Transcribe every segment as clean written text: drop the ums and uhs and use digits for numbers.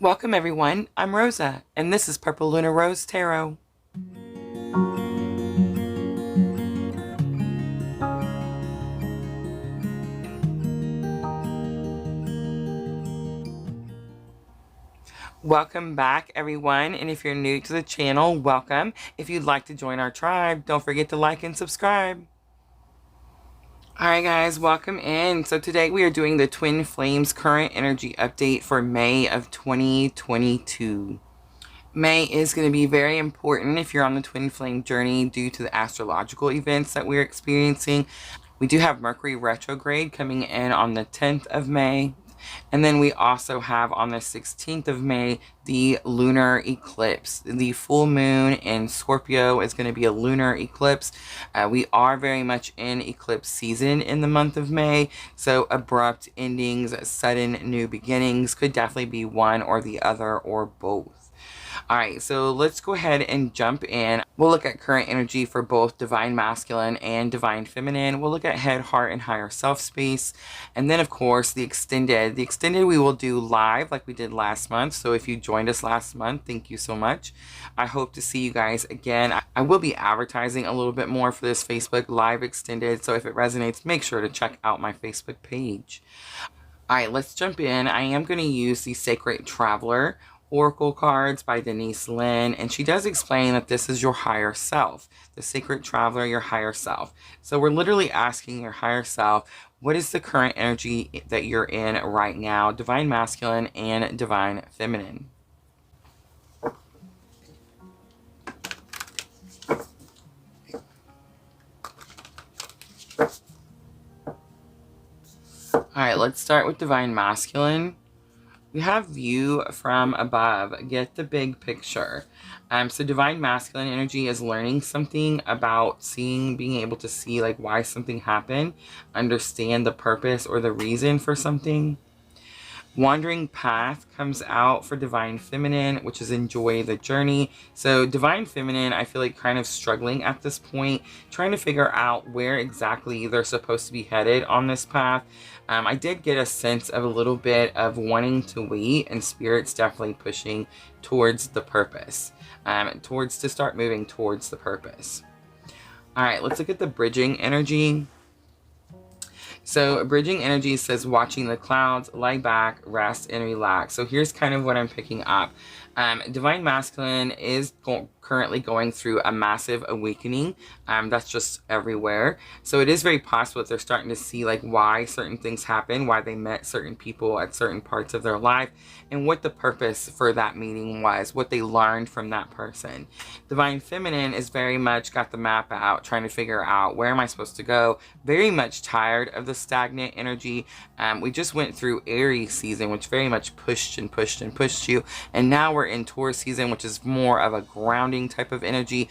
Welcome everyone, I'm Rosa, and this is Purple Lunar Rose Tarot. Welcome back everyone, and if you're new to the channel, welcome. If you'd like to join our tribe, don't forget to like and subscribe. Alright guys, welcome in. So today we are doing the Twin Flames current energy update for May of 2022. May is going to be very important if you're on the twin flame journey due to the astrological events that we're experiencing. We do have Mercury retrograde coming in on the 10th of May. And then we also have on the 16th of May, the lunar eclipse. The full moon in Scorpio is going to be a lunar eclipse. We are very much in eclipse season in the month of May. So abrupt endings, sudden new beginnings could definitely be one or the other or both. Alright, so let's go ahead and jump in. We'll look at current energy for both Divine Masculine and Divine Feminine. We'll look at head, heart, and higher self space. And then, of course, the extended. The extended we will do live like we did last month. So if you joined us last month, thank you so much. I hope to see you guys again. I will be advertising a little bit more for this Facebook Live extended. So if it resonates, make sure to check out my Facebook page. Alright, let's jump in. I am going to use the Sacred Traveler Oracle cards by Denise Lynn, and she does explain that this is your higher self, the Sacred Traveler, your higher self. So we're literally asking your higher self, what is the current energy that you're in right now, Divine Masculine and Divine Feminine? Alright, let's start with Divine Masculine. We have view from above, get the big picture. So Divine Masculine energy is learning something about seeing, being able to see like why something happened, understand the purpose or the reason for something. Wandering Path comes out for Divine Feminine, which is enjoy the journey. So Divine Feminine, I feel like kind of struggling at this point, trying to figure out where exactly they're supposed to be headed on this path. I did get a sense of a little bit of wanting to wait, and Spirit's definitely pushing towards the purpose, to start moving towards the purpose. All right, let's look at the bridging energy. So bridging energy says watching the clouds, lie back, rest, and relax. So here's kind of what I'm picking up. Divine Masculine is currently going through a massive awakening. That's just everywhere. So it is very possible that they're starting to see like why certain things happen, why they met certain people at certain parts of their life, and what the purpose for that meeting was, what they learned from that person. Divine Feminine is very much got the map out, trying to figure out where am I supposed to go. Very much tired of the stagnant energy. We just went through Aries season, which very much pushed and pushed and pushed you. And now we're in Taurus season, which is more of a grounding type of energy,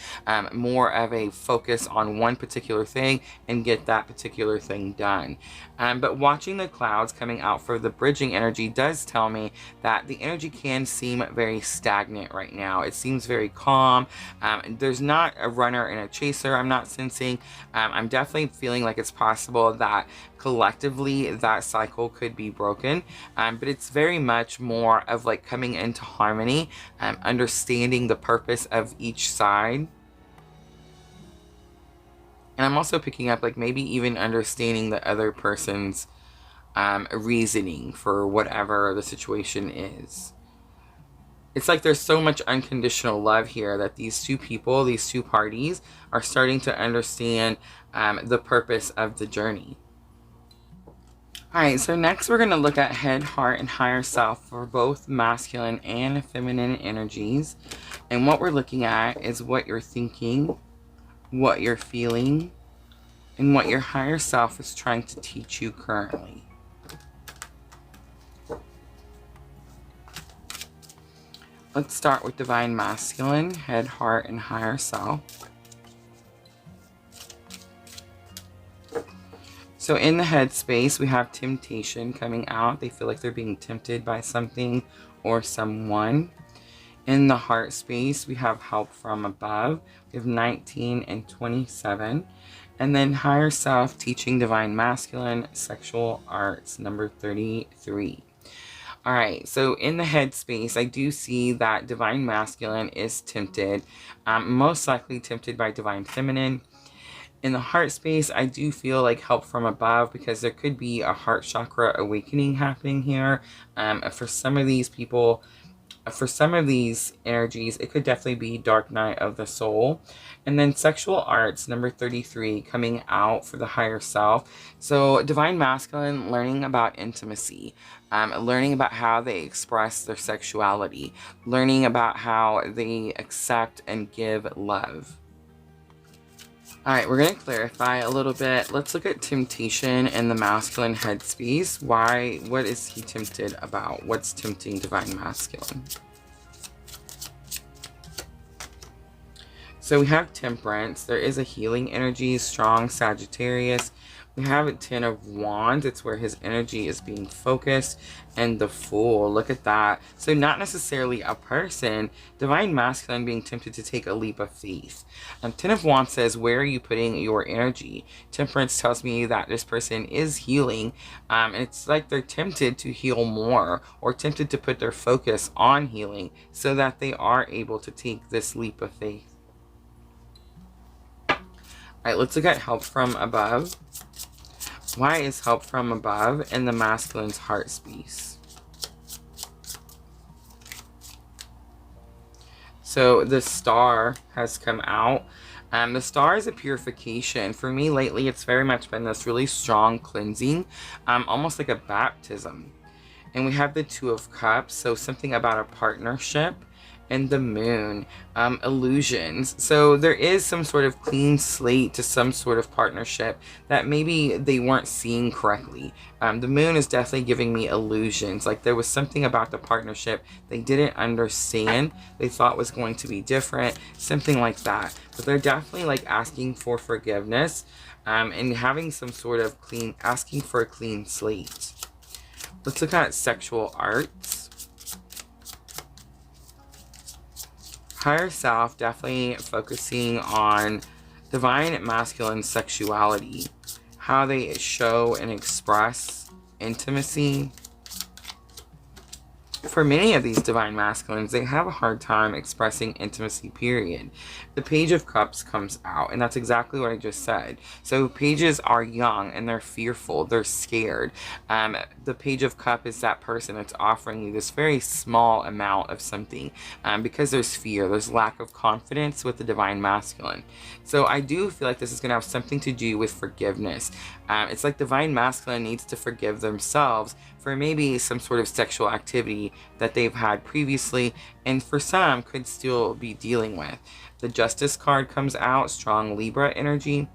more of a focus on one particular thing and get that particular thing done. But watching the clouds coming out for the bridging energy does tell me that the energy can seem very stagnant right now. It seems very calm. There's not a runner and a chaser I'm not sensing. I'm definitely feeling like it's possible that collectively that cycle could be broken, but it's very much more of like coming into harmony, understanding the purpose of each side. And I'm also picking up like maybe even understanding the other person's reasoning for whatever the situation is. It's like there's so much unconditional love here that these two people, these two parties are starting to understand the purpose of the journey. Alright, so next we're going to look at head, heart, and higher self for both masculine and feminine energies. And what we're looking at is what you're thinking, what you're feeling, and what your higher self is trying to teach you currently. Let's start with Divine Masculine, head, heart, and higher self. So in the headspace, we have temptation coming out. They feel like they're being tempted by something or someone. In the heart space, we have help from above. We have 19 and 27. And then higher self, teaching Divine Masculine, sexual arts, number 33. All right, so in the headspace, I do see that divine masculine is tempted, most likely tempted by divine feminine. In the heart space, I do feel like help from above, because there could be a heart chakra awakening happening here. For some of these people, for some of these energies, it could definitely be dark night of the soul. And then sexual arts, number 33, coming out for the higher self. So divine masculine, learning about intimacy, learning about how they express their sexuality, learning about how they accept and give love. All right, we're going to clarify a little bit. Let's look at temptation in the masculine headspace. What is he tempted about? What's tempting divine masculine? So we have temperance. There is a healing energy, strong Sagittarius. We have a 10 of Wands. It's where his energy is being focused. And the Fool, look at that. So not necessarily a person. Divine masculine being tempted to take a leap of faith. 10 of Wands says, where are you putting your energy? Temperance tells me that this person is healing. And it's like they're tempted to heal more, or tempted to put their focus on healing, so that they are able to take this leap of faith. All right, let's look at help from above. Why is help from above in the masculine's heart space? So the Star has come out. The Star is a purification. For me lately, it's very much been this really strong cleansing, almost like a baptism. And we have the Two of Cups, so something about a partnership. And the Moon, illusions. So there is some sort of clean slate to some sort of partnership that maybe they weren't seeing correctly. The Moon is definitely giving me illusions. Like there was something about the partnership they didn't understand. They thought was going to be different, something like that. But they're definitely like asking for forgiveness, and having some sort of asking for a clean slate. Let's look at sexual arts. Higher self, definitely focusing on divine masculine sexuality, how they show and express intimacy. For many of these divine masculines, they have a hard time expressing intimacy, period. The Page of Cups comes out, and that's exactly what I just said. So pages are young, and they're fearful, they're scared. The Page of Cup is that person that's offering you this very small amount of something, because there's fear, there's lack of confidence with the divine masculine. So I do feel like this is going to have something to do with forgiveness. It's like divine masculine needs to forgive themselves for maybe some sort of sexual activity that they've had previously, and for some could still be dealing with. The Justice card comes out, strong Libra energy.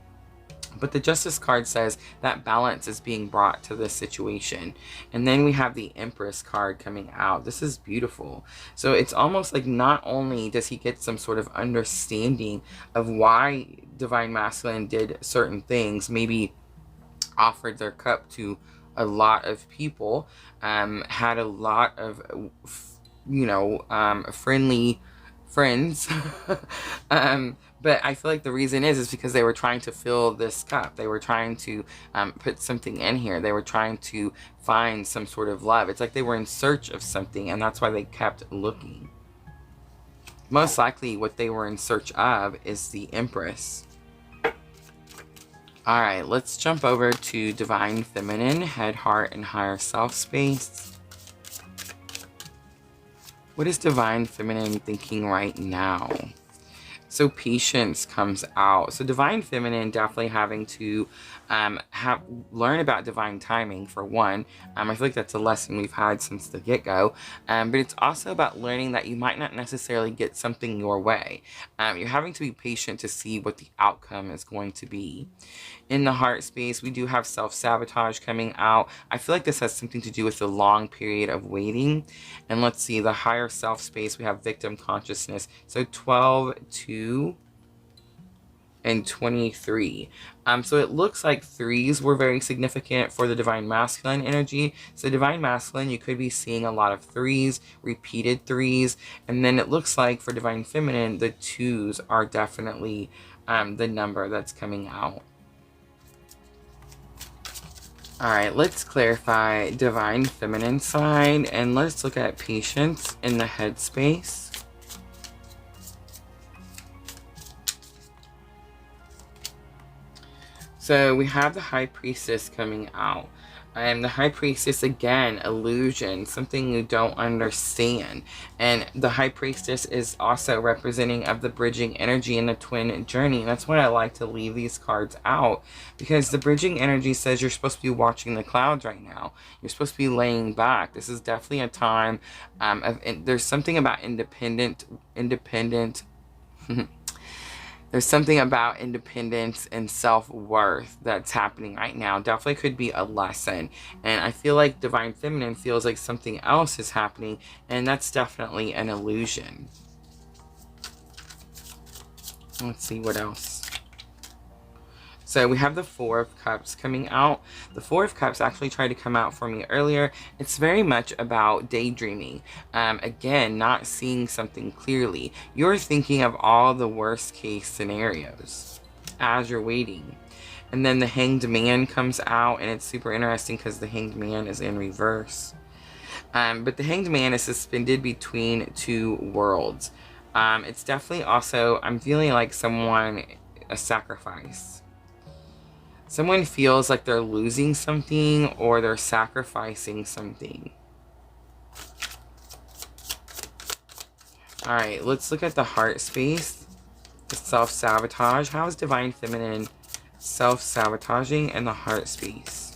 But the Justice card says that balance is being brought to this situation. And then we have the Empress card coming out. This is beautiful. So it's almost like not only does he get some sort of understanding of why divine masculine did certain things, maybe offered their cup to a lot of people, had a lot of, friendly friends. But I feel like the reason is because they were trying to fill this cup. They were trying to put something in here. They were trying to find some sort of love. It's like they were in search of something, and that's why they kept looking. Most likely what they were in search of is the Empress. All right, let's jump over to divine feminine, head, heart, and higher self space. What is divine feminine thinking right now? So patience comes out. So divine feminine definitely having to learn about divine timing, for one. I feel like that's a lesson we've had since the get-go. But it's also about learning that you might not necessarily get something your way. You're having to be patient to see what the outcome is going to be. In the heart space, we do have self-sabotage coming out. I feel like this has something to do with the long period of waiting. And let's see, the higher self space, we have victim consciousness. So 12, 2, and 23. So it looks like threes were very significant for the divine masculine energy. So divine masculine, you could be seeing a lot of threes, repeated threes. And then it looks like for divine feminine, the twos are definitely the number that's coming out. All right, let's clarify Divine Feminine side, and let's look at patience in the headspace. So we have the High Priestess coming out. The High Priestess, again, illusion, something you don't understand. And the High Priestess is also representing of the bridging energy in the twin journey. And that's why I like to leave these cards out, because the bridging energy says you're supposed to be watching the clouds right now. You're supposed to be laying back. This is definitely a time there's something about independent there's something about independence and self-worth that's happening right now. Definitely could be a lesson. And I feel like Divine Feminine feels like something else is happening, and that's definitely an illusion. Let's see what else. So we have the Four of Cups coming out. The Four of Cups actually tried to come out for me earlier. It's very much about daydreaming. Again, not seeing something clearly. You're thinking of all the worst case scenarios as you're waiting. And then the Hanged Man comes out, and it's super interesting because the Hanged Man is in reverse. But the Hanged Man is suspended between two worlds. It's definitely also, I'm feeling like a sacrifice. Someone feels like they're losing something or they're sacrificing something. All right, let's look at the heart space, the self-sabotage. How is Divine Feminine self-sabotaging in the heart space?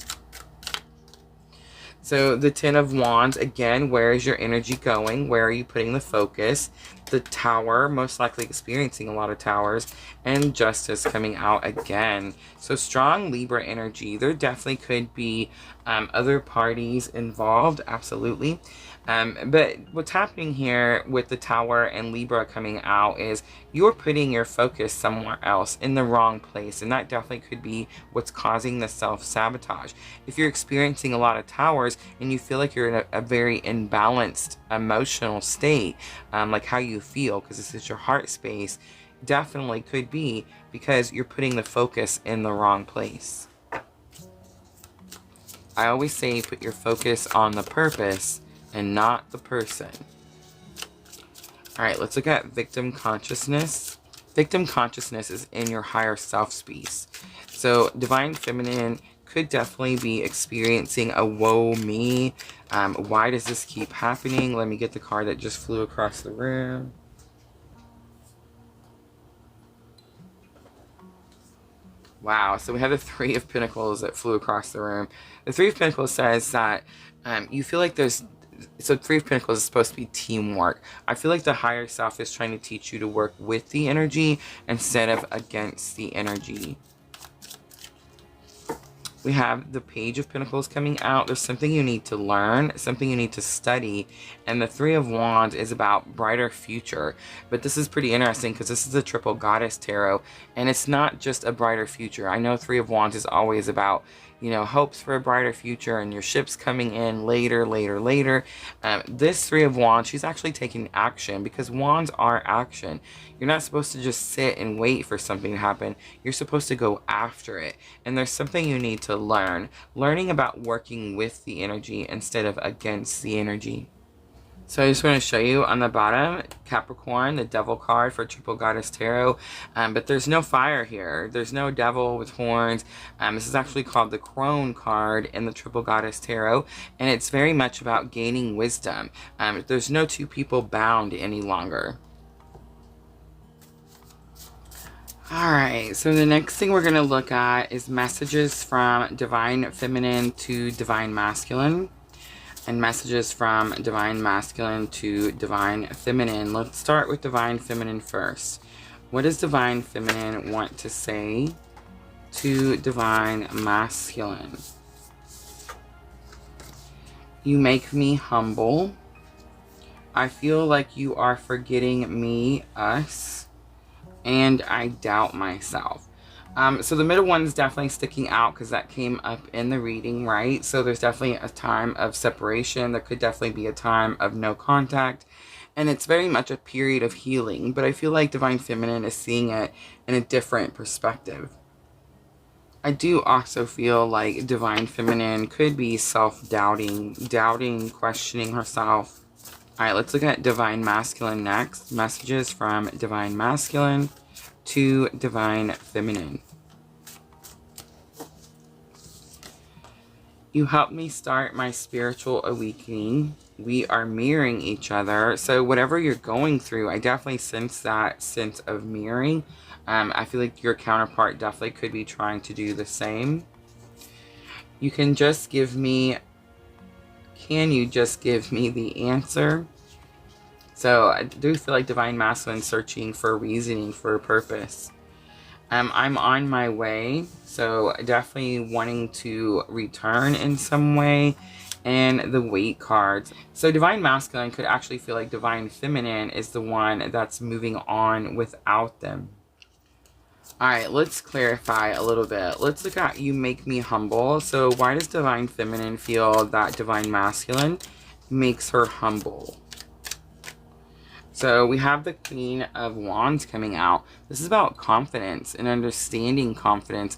So the Ten of Wands, again, where is your energy going? Where are you putting the focus? The Tower, most likely experiencing a lot of towers, and Justice coming out again. So strong Libra energy. There definitely could be other parties involved, absolutely. But what's happening here with the Tower and Libra coming out is you're putting your focus somewhere else in the wrong place, and that definitely could be what's causing the self-sabotage. If you're experiencing a lot of towers and you feel like you're in a very imbalanced emotional state, like how you feel, because this is your heart space, definitely could be because you're putting the focus in the wrong place. I always say put your focus on the purpose and not the person. All right, let's look at victim consciousness. Victim consciousness is in your higher self space. So Divine Feminine could definitely be experiencing a woe me. Why does this keep happening? Let me get the card that just flew across the room. Wow, so we have the Three of Pentacles that flew across the room. The Three of Pentacles says that you feel like so Three of Pentacles is supposed to be teamwork. I feel like the higher self is trying to teach you to work with the energy instead of against the energy. We have the Page of Pentacles coming out. There's something you need to learn, something you need to study. And the Three of Wands is about brighter future. But this is pretty interesting because this is the Triple Goddess Tarot. And it's not just a brighter future. I know Three of Wands is always about, you know, hopes for a brighter future and your ship's coming in later. This Three of Wands, she's actually taking action because wands are action. You're not supposed to just sit and wait for something to happen. You're supposed to go after it. And there's something you need to learn. Learning about working with the energy instead of against the energy. So I just want to show you on the bottom, Capricorn, the Devil card for Triple Goddess Tarot. But there's no fire here. There's no devil with horns. This is actually called the Crone card in the Triple Goddess Tarot. And it's very much about gaining wisdom. There's no two people bound any longer. Alright, so the next thing we're going to look at is messages from Divine Feminine to Divine Masculine. And messages from Divine Masculine to Divine Feminine. Let's start with Divine Feminine first. What does Divine Feminine want to say to Divine Masculine? You make me humble. I feel like you are forgetting me, us. And I doubt myself. So the middle one's definitely sticking out because that came up in the reading, right? So there's definitely a time of separation. There could definitely be a time of no contact. And it's very much a period of healing. But I feel like Divine Feminine is seeing it in a different perspective. I do also feel like Divine Feminine could be self-doubting, doubting, questioning herself. All right, let's look at Divine Masculine next. Messages from Divine Masculine to Divine Feminine. You helped me start my spiritual awakening. We are mirroring each other. So whatever you're going through, I definitely sense that sense of mirroring. I feel like your counterpart definitely could be trying to do the same. You can just give me, can you just give me the answer? So I do feel like Divine Masculine searching for reasoning, for a purpose. I'm on my way, so definitely wanting to return in some way. And the Weight cards. So Divine Masculine could actually feel like Divine Feminine is the one that's moving on without them. All right, let's clarify a little bit. Let's look at You Make Me Humble. So why does Divine Feminine feel that Divine Masculine makes her humble? So we have the Queen of Wands coming out. This is about confidence and understanding confidence,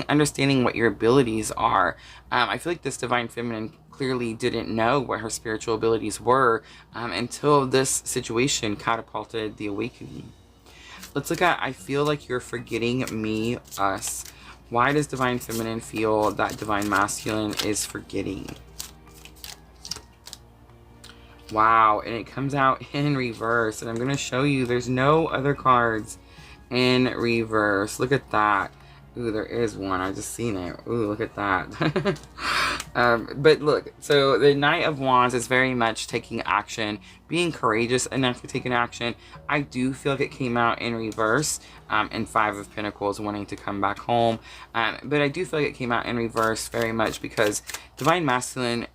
understanding what your abilities are. I feel like this Divine Feminine clearly didn't know what her spiritual abilities were until this situation catapulted the awakening. Let's look at I feel like you're forgetting me, us. Why does Divine Feminine feel that Divine Masculine is forgetting? Wow, and it comes out in reverse. And I'm going to show you there's no other cards in reverse. Look at that. Ooh, there is one. I just seen it. Ooh, look at that. But look, so the Knight of Wands is very much taking action, being courageous enough to take an action. I do feel like it came out in reverse, and Five of Pentacles wanting to come back home. But I do feel like it came out in reverse very much because Divine Masculine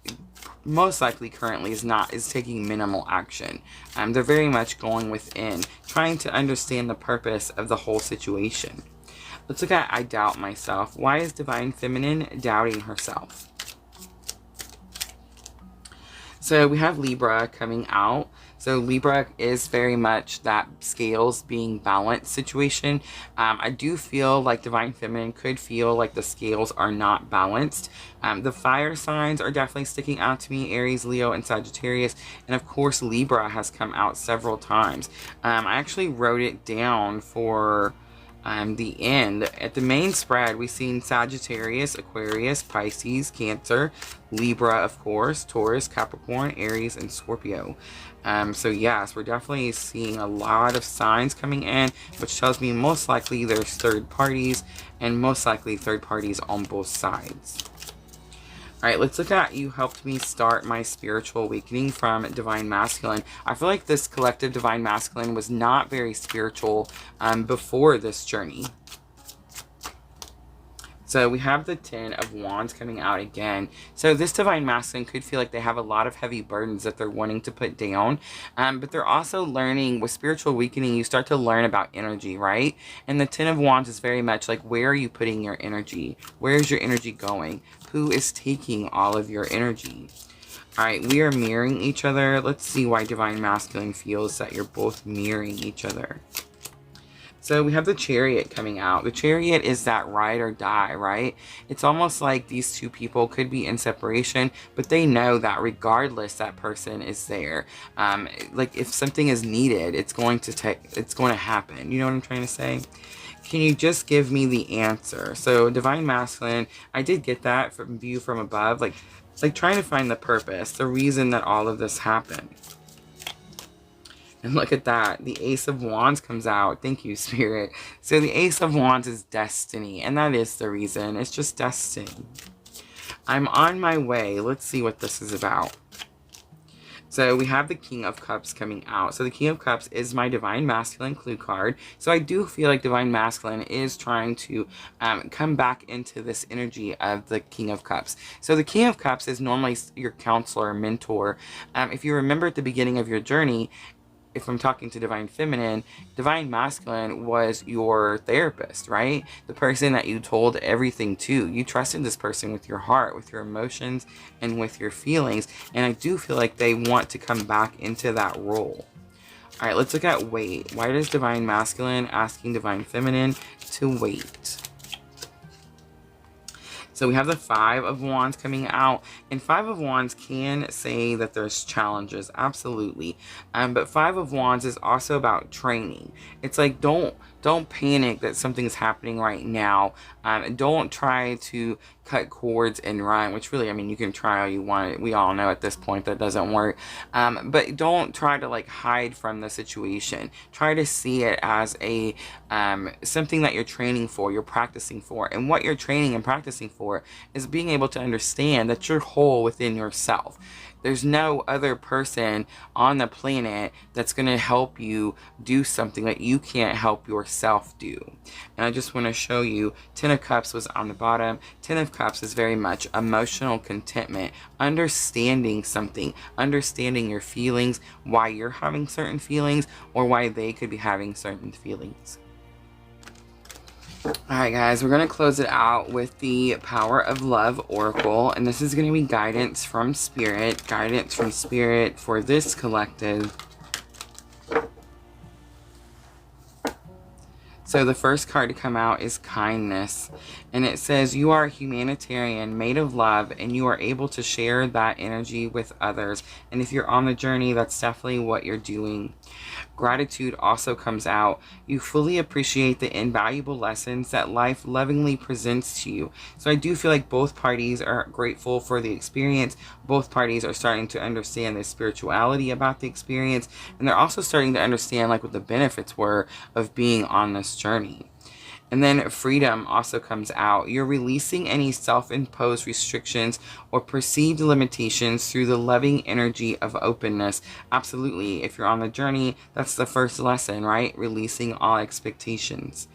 most likely currently is taking minimal action. They're very much going within, trying to understand the purpose of the whole situation. Let's look at I doubt myself. Why is Divine Feminine doubting herself? So we have Libra coming out. So Libra is very much that scales being balanced situation. I do feel like Divine Feminine could feel like the scales are not balanced. The fire signs are definitely sticking out to me. Aries, Leo, and Sagittarius. And of course, Libra has come out several times. I actually wrote it down for the end. At the main spread, we've seen Sagittarius, Aquarius, Pisces, Cancer, Libra, of course, Taurus, Capricorn, Aries, and Scorpio. So yes, we're definitely seeing a lot of signs coming in, which tells me most likely there's third parties, and most likely third parties on both sides. All right, let's look at You Helped Me Start My Spiritual Awakening from Divine Masculine. I feel like this collective Divine Masculine was not very spiritual before this journey. So we have the Ten of Wands coming out again. So this Divine Masculine could feel like they have a lot of heavy burdens that they're wanting to put down. But they're also learning, with spiritual awakening, you start to learn about energy, right? And the Ten of Wands is very much like, where are you putting your energy? Where's your energy going? Who is taking all of your energy? All right, we are mirroring each other. Let's see why Divine Masculine feels that you're both mirroring each other. So we have the Chariot coming out. The Chariot is that ride or die, right? It's almost like these two people could be in separation, but they know that regardless, that person is there. Like if something is needed, it's going to happen. You know what I'm trying to say? Can you just give me the answer? So Divine Masculine, I did get that from view from above, like trying to find the purpose, the reason that all of this happened. And look at that. The Ace of Wands comes out. Thank you, Spirit. So the Ace of Wands is destiny. And that is the reason. It's just destiny. I'm on my way. Let's see what this is about. So we have the King of Cups coming out. So the King of Cups is my Divine Masculine clue card. So I do feel like Divine Masculine is trying to come back into this energy of the King of Cups. So the King of Cups is normally your counselor, mentor. If you remember at the beginning of your journey, if I'm talking to Divine Feminine, Divine Masculine was your therapist, right? The person that you told everything to. You trusted this person with your heart, with your emotions, and with your feelings. And I do feel like they want to come back into that role. All right, let's look at wait. Why does Divine Masculine asking Divine Feminine to wait? So we have the Five of Wands coming out, and Five of Wands can say that there's challenges, absolutely. But Five of Wands is also about training. It's like, don't panic that something's happening right now. Don't try to cut cords and run, which really, I mean, you can try all you want. We all know at this point that doesn't work. But don't try to like hide from the situation. Try to see it as a something that you're training for, you're practicing for. And what you're training and practicing for is being able to understand that you're whole within yourself. There's no other person on the planet that's going to help you do something that you can't help yourself do. And I just want to show you, Ten of Cups was on the bottom. Ten of Cups is very much emotional contentment, understanding something, understanding your feelings, why you're having certain feelings, or why they could be having certain feelings. Alright guys, we're going to close it out with the Power of Love Oracle, and this is going to be guidance from Spirit for this collective. So the first card to come out is Kindness, and it says you are a humanitarian made of love, and you are able to share that energy with others. And if you're on the journey, that's definitely what you're doing. Gratitude also comes out. You fully appreciate the invaluable lessons that life lovingly presents to you. So I do feel like both parties are grateful for the experience. Both parties are starting to understand the spirituality about the experience, and they're also starting to understand like what the benefits were of being on this journey. And then freedom also comes out. You're releasing any self-imposed restrictions or perceived limitations through the loving energy of openness. Absolutely. If you're on the journey, that's the first lesson, right? Releasing all expectations.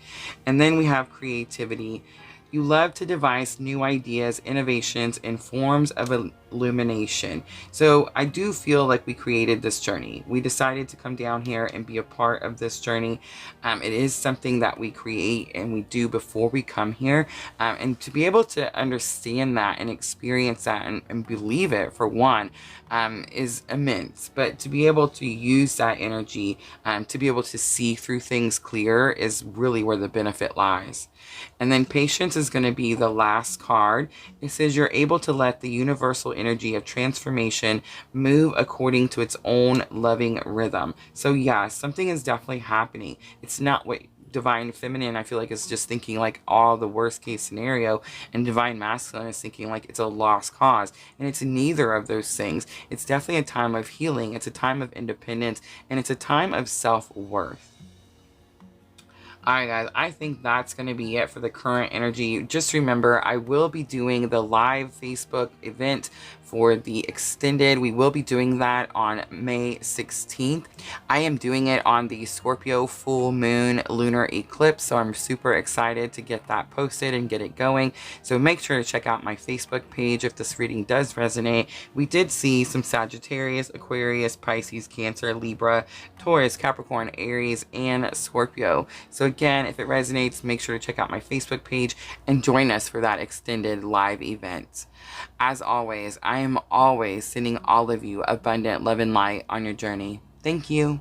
And then we have creativity. You love to devise new ideas, innovations, and forms of illumination. So I do feel like we created this journey. We decided to come down here and be a part of this journey. It is something that we create and we do before we come here. And to be able to understand that and experience that and believe it, for one, is immense. But to be able to use that energy, to be able to see through things clear, is really where the benefit lies. And then patience is going to be the last card. It says you're able to let the universal energy of transformation move according to its own loving rhythm. So yeah, something is definitely happening. It's not what Divine Feminine, I feel like, is just thinking like all the worst case scenario, and Divine Masculine is thinking like it's a lost cause. And it's neither of those things. It's definitely a time of healing. It's a time of independence, and it's a time of self-worth. Alright guys, I think that's going to be it for the current energy. Just remember, I will be doing the live Facebook event for the extended. We will be doing that on May 16th. I am doing it on the Scorpio full moon lunar eclipse, so I'm super excited to get that posted and get it going. So make sure to check out my Facebook page if this reading does resonate. We did see some Sagittarius, Aquarius, Pisces, Cancer, Libra, Taurus, Capricorn, Aries, and Scorpio. So again, if it resonates, make sure to check out my Facebook page and join us for that extended live event. As always, I am always sending all of you abundant love and light on your journey. Thank you.